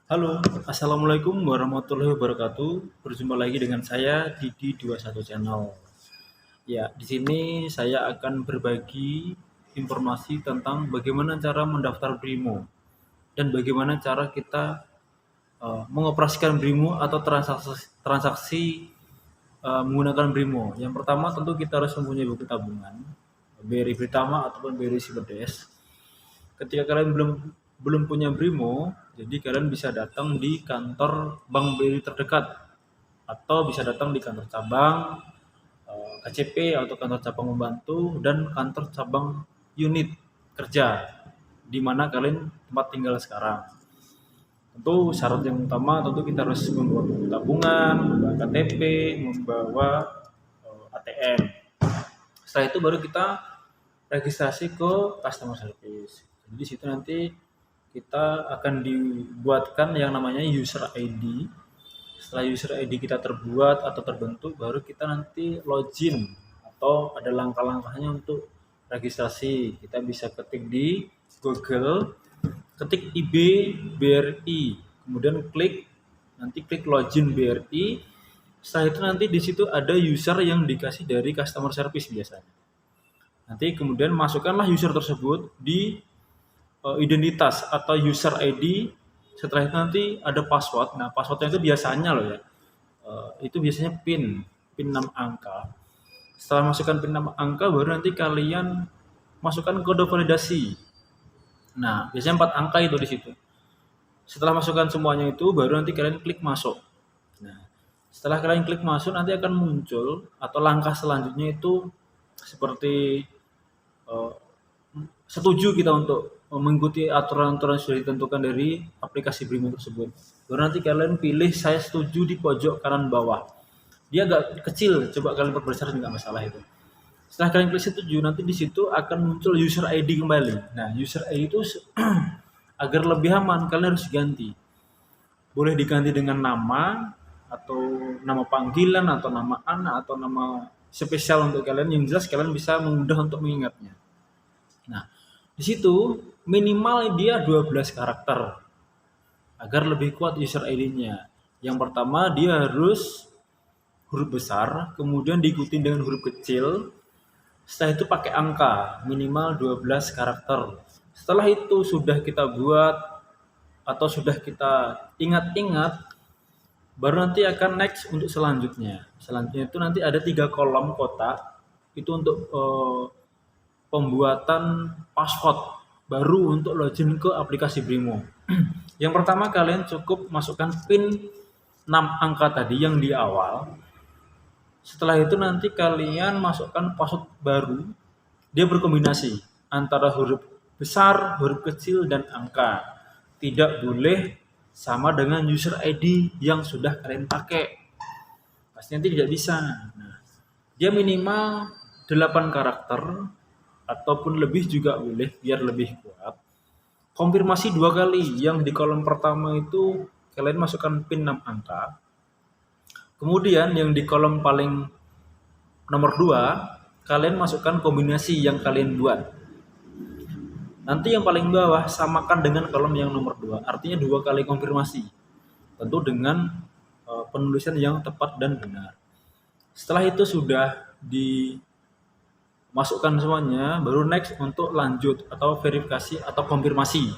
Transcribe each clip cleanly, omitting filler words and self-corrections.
Halo, Assalamualaikum warahmatullahi wabarakatuh. Berjumpa lagi dengan saya Didi 21 Channel. Ya, di sini saya akan berbagi informasi tentang bagaimana cara mendaftar BRIMO dan bagaimana cara kita mengoperasikan BRIMO atau transaksi menggunakan BRIMO. Yang pertama tentu kita harus mempunyai buku tabungan, BRI Britama ataupun BRI Siberdes. Ketika kalian belum punya BRIMO, jadi kalian bisa datang di kantor Bank BRI terdekat atau bisa datang di kantor cabang, KCP atau kantor cabang membantu dan kantor cabang unit kerja di mana kalian tempat tinggal sekarang. Tentu syarat yang utama tentu kita harus membawa buku tabungan, membawa KTP, membawa ATM. Setelah itu baru kita registrasi ke customer service. Jadi di situ nanti kita akan dibuatkan yang namanya user ID. Setelah user ID kita terbuat atau terbentuk, baru kita nanti login atau ada langkah-langkahnya untuk registrasi. Kita bisa ketik di Google, ketik IB BRI, kemudian nanti klik login BRI. Setelah itu nanti di situ ada user yang dikasih dari customer service biasanya. Nanti kemudian masukkanlah user tersebut di identitas atau user ID. Setelah itu nanti ada password. Nah, passwordnya itu biasanya loh ya. Itu biasanya PIN 6 angka. Setelah masukkan PIN 6 angka, baru nanti kalian masukkan kode validasi. Nah, biasanya 4 angka itu di situ. Setelah masukkan semuanya itu, baru nanti kalian klik masuk. Nah, setelah kalian klik masuk, nanti akan muncul atau langkah selanjutnya itu seperti setuju kita untuk mengikuti aturan-aturan yang sudah ditentukan dari aplikasi BRIMO tersebut. Baru nanti kalian pilih saya setuju di pojok kanan bawah. Dia agak kecil, coba kalian perbesar juga masalah itu. Setelah kalian klik setuju, nanti di situ akan muncul user ID kembali. Nah, user ID itu agar lebih aman, kalian harus ganti. Boleh diganti dengan nama, atau nama panggilan, atau nama anak, atau nama spesial untuk kalian. Yang jelas kalian bisa mudah untuk mengingatnya. Nah, di situ minimal dia 12 karakter agar lebih kuat user ID-nya. Yang pertama dia harus huruf besar, kemudian diikuti dengan huruf kecil. Setelah itu pakai angka, minimal 12 karakter. Setelah itu sudah kita buat atau sudah kita ingat-ingat, baru nanti akan next untuk selanjutnya. Selanjutnya itu nanti ada 3 kolom kotak. Itu untuk pembuatan password baru untuk login ke aplikasi BRIMO. Yang pertama kalian cukup masukkan PIN 6 angka tadi yang di awal. Setelah itu nanti kalian masukkan password baru. Dia berkombinasi antara huruf besar, huruf kecil, dan angka. Tidak boleh sama dengan user ID yang sudah kalian pakai. Pasti nanti tidak bisa. Nah, dia minimal 8 karakter ataupun lebih juga boleh biar lebih kuat. Konfirmasi 2 kali. Yang di kolom pertama itu kalian masukkan PIN 6 angka. Kemudian yang di kolom paling nomor 2 kalian masukkan kombinasi yang kalian buat. Nanti yang paling bawah samakan dengan kolom yang nomor 2. Artinya 2 kali konfirmasi. Tentu dengan penulisan yang tepat dan benar. Setelah itu sudah dimasukkan semuanya, baru next untuk lanjut atau verifikasi atau konfirmasi.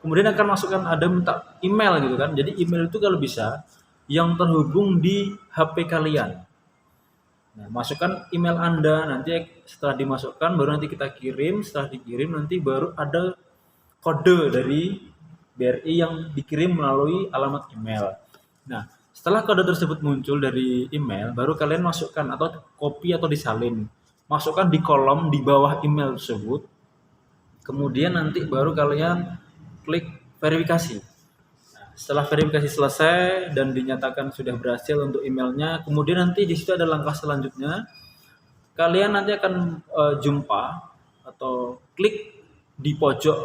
Kemudian akan masukkan ada minta email gitu kan. Jadi email itu kalau bisa yang terhubung di HP kalian. Nah, masukkan email Anda, nanti setelah dimasukkan baru nanti kita kirim. Setelah dikirim nanti baru ada kode dari BRI yang dikirim melalui alamat email. Nah, setelah kode tersebut muncul dari email, baru kalian masukkan atau copy atau disalin. Masukkan di kolom di bawah email tersebut. Kemudian nanti baru kalian klik verifikasi. Nah, setelah verifikasi selesai dan dinyatakan sudah berhasil untuk emailnya, kemudian nanti di situ ada langkah selanjutnya. Kalian nanti akan jumpa atau klik di pojok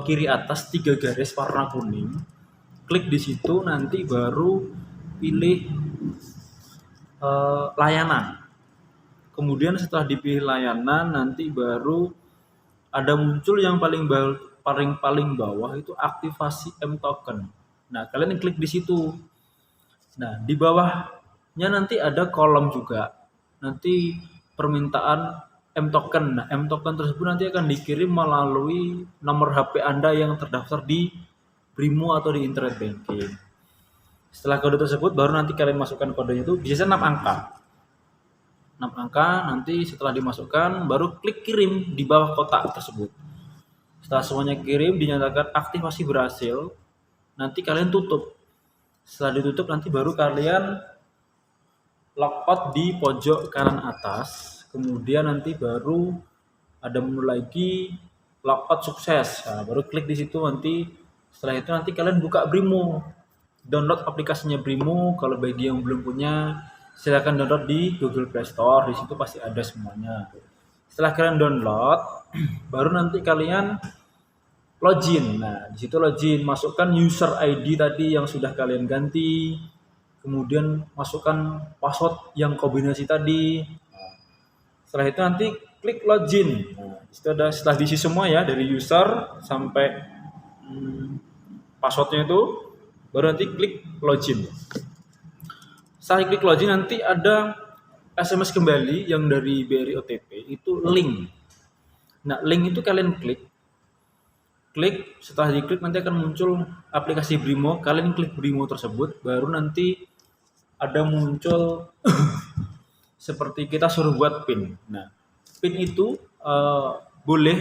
kiri atas 3 garis warna kuning. Klik di situ nanti baru pilih layanan. Kemudian setelah dipilih layanan nanti baru ada muncul yang paling bawah itu aktivasi M-Token. Nah, kalian klik di situ. Nah, di bawahnya nanti ada kolom juga. Nanti permintaan M-token. Nah, M-token tersebut nanti akan dikirim melalui nomor HP Anda yang terdaftar di Brimo atau di internet banking. Setelah kode tersebut baru nanti kalian masukkan kodenya itu biasanya 6 angka. 6 angka nanti setelah dimasukkan baru klik kirim di bawah kotak tersebut. Setelah semuanya kirim dinyatakan aktivasi berhasil, nanti kalian tutup. Setelah ditutup nanti baru kalian logout di pojok kanan atas. Kemudian nanti baru ada menu lagi logout sukses. Nah, baru klik di situ nanti. Setelah itu nanti kalian buka Brimo. Download aplikasinya Brimo. Kalau bagi yang belum punya, silakan download di Google Play Store. Di situ pasti ada semuanya. Setelah kalian download, baru nanti kalian login. Nah, di situ login, masukkan user ID tadi yang sudah kalian ganti. Kemudian masukkan password yang kombinasi tadi. Nah, setelah itu nanti klik login. Nah, itu ada setelah diisi semua ya dari user sampai passwordnya itu, baru nanti klik login. Setelah klik login nanti ada SMS kembali yang dari BRI OTP itu link. Nah, link itu kalian klik, setelah diklik nanti akan muncul aplikasi Brimo. Kalian klik Brimo tersebut, baru nanti ada muncul seperti kita suruh buat PIN. Nah, PIN itu boleh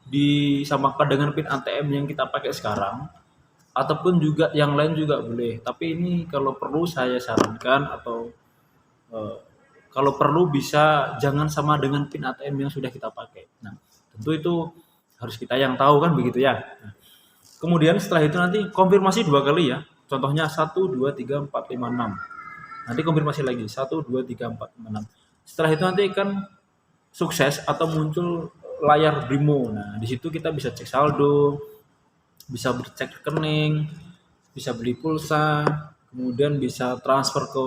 disamakan dengan PIN ATM yang kita pakai sekarang, ataupun juga yang lain juga boleh. Tapi ini kalau perlu saya sarankan atau kalau perlu bisa jangan sama dengan PIN ATM yang sudah kita pakai. Nah, tentu itu harus kita yang tahu kan begitu ya. Nah, kemudian setelah itu nanti konfirmasi 2 kali ya. Contohnya 1, 2, 3, 4, 5, 6. Nanti konfirmasi lagi 1, 2, 3, 4, 5, 6. Setelah itu nanti akan sukses atau muncul layar Brimo. Nah, di situ kita bisa cek saldo, bisa cek rekening, bisa beli pulsa, kemudian bisa transfer ke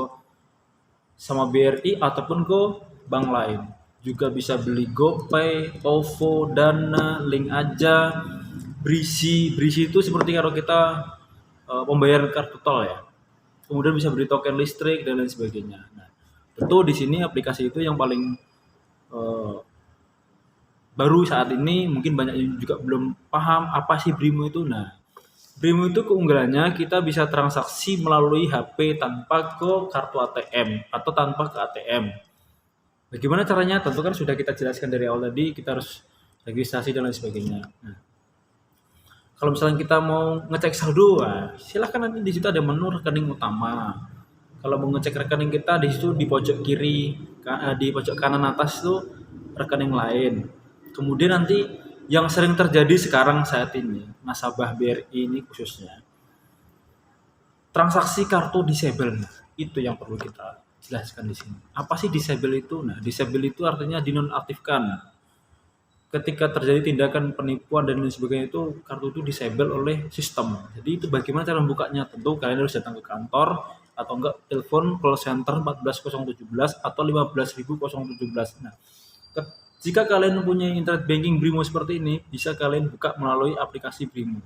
sama BRI ataupun ke bank lain. Juga bisa beli GoPay, OVO, Dana, Link Aja, Brisi. Brisi itu seperti kalau kita pembayaran kartu tol ya. Kemudian bisa beli token listrik dan lain sebagainya. Nah, tentu di sini aplikasi itu yang paling baru saat ini, mungkin banyak yang juga belum paham apa sih Brimo itu. Nah, Brimo itu keunggulannya kita bisa transaksi melalui HP tanpa ke kartu ATM atau tanpa ke ATM. Bagaimana caranya? Tentu kan sudah kita jelaskan dari awal tadi, kita harus registrasi dan lain sebagainya. Nah, kalau misalnya kita mau ngecek saldo, silahkan nanti di situ ada menu rekening utama. Kalau mau ngecek rekening kita di situ di pojok kiri, di pojok kanan atas itu rekening lain. Kemudian nanti yang sering terjadi sekarang saat ini, nasabah BRI ini khususnya, transaksi kartu disable. Itu yang perlu kita jelaskan di sini. Apa sih disable itu? Nah, disable itu artinya dinonaktifkan. Ketika terjadi tindakan penipuan dan lain sebagainya itu kartu itu disable oleh sistem. Jadi itu bagaimana cara membukanya? Tentu kalian harus datang ke kantor atau enggak telepon call center 14017 atau 15017. Nah, jika kalian mempunyai internet banking Brimo seperti ini, bisa kalian buka melalui aplikasi Brimo.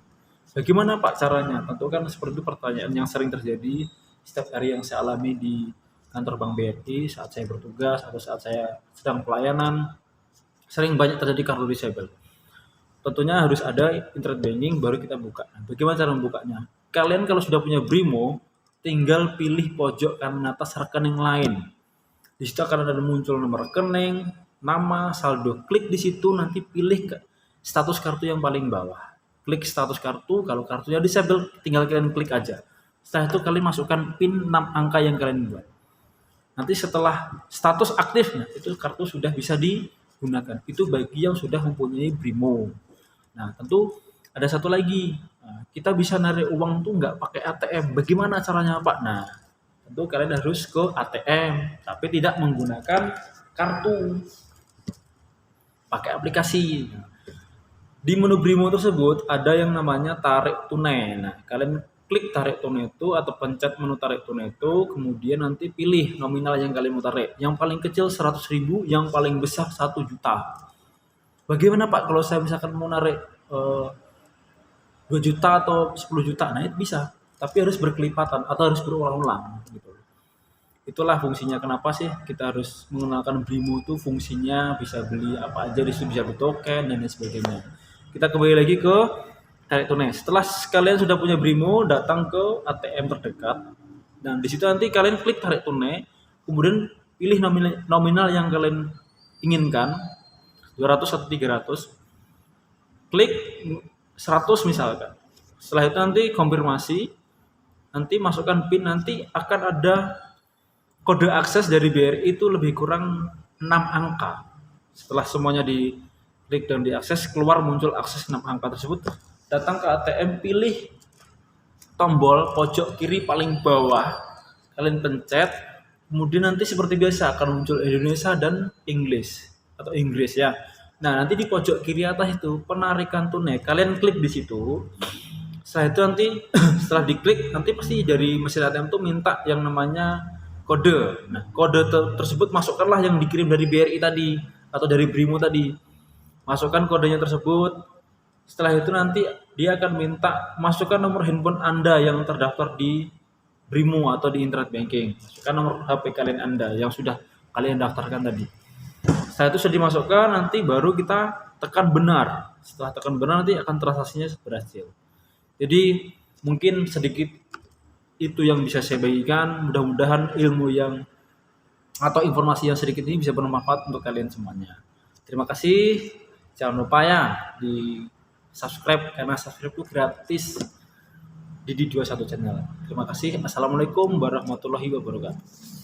Bagaimana Pak caranya? Tentu kan seperti itu pertanyaan yang sering terjadi setiap hari yang saya alami di kantor Bank BRI saat saya bertugas atau saat saya sedang pelayanan, sering banyak terjadi kartu disable. Tentunya harus ada internet banking baru kita buka. Nah, bagaimana cara membukanya? Kalian kalau sudah punya Brimo, tinggal pilih pojok kanan atas rekening lain. Di situ akan ada muncul nomor rekening, nama, saldo. Klik di situ, nanti pilih ke status kartu yang paling bawah. Klik status kartu, kalau kartunya disable, tinggal kalian klik aja. Setelah itu kalian masukkan PIN 6 angka yang kalian buat. Nanti setelah status aktif, nah itu kartu sudah bisa digunakan. Itu bagi yang sudah mempunyai Brimo. Nah, tentu ada satu lagi. Nah, kita bisa narik uang tuh nggak pakai ATM. Bagaimana caranya, Pak? Nah, tentu kalian harus ke ATM, tapi tidak menggunakan kartu. Pakai aplikasi. Di menu Brimo tersebut ada yang namanya tarik tunai. Nah, kalian klik tarik tunai itu atau pencet menu tarik tunai itu, kemudian nanti pilih nominal yang kalian mau tarik. Yang paling kecil 100.000, yang paling besar 1 juta. Bagaimana Pak kalau saya misalkan mau narik 2 juta atau 10 juta? Nah, itu bisa. tapi harus berkelipatan atau harus berulang-ulang gitu. Itulah fungsinya kenapa sih kita harus mengenalkan Brimo itu fungsinya bisa beli apa aja di situ, bisa beli token dan lain sebagainya. Kita kembali lagi ke tarik tunai. Setelah kalian sudah punya Brimo, datang ke ATM terdekat. Dan di situ nanti kalian klik tarik tunai, kemudian pilih nominal yang kalian inginkan, 200 atau 300. Klik 100 misalkan. Setelah itu nanti konfirmasi, nanti masukkan PIN, nanti akan ada kode akses dari BRI itu lebih kurang 6 angka. Setelah semuanya diklik dan diakses, keluar muncul akses 6 angka tersebut. Datang ke ATM, pilih tombol pojok kiri paling bawah, kalian pencet, kemudian nanti seperti biasa akan muncul Indonesia dan Inggris atau Inggris ya. Nah, nanti di pojok kiri atas itu penarikan tunai, kalian klik di situ. Setelah itu nanti setelah diklik nanti pasti dari mesin ATM itu minta yang namanya kode. Nah, kode tersebut masukkanlah yang dikirim dari BRI tadi atau dari Brimo tadi. Masukkan kodenya tersebut. Setelah itu nanti dia akan minta masukkan nomor handphone Anda yang terdaftar di Brimo atau di internet banking. Masukkan nomor HP kalian Anda yang sudah kalian daftarkan tadi. Setelah itu sudah dimasukkan, nanti baru kita tekan benar. Setelah tekan benar nanti akan transaksinya berhasil. Jadi mungkin sedikit itu yang bisa saya bagikan. Mudah-mudahan ilmu yang atau informasi yang sedikit ini bisa bermanfaat untuk kalian semuanya. Terima kasih. Jangan lupa ya di subscribe, karena subscribe itu gratis di Didi21 channel. Terima kasih. Assalamualaikum warahmatullahi wabarakatuh.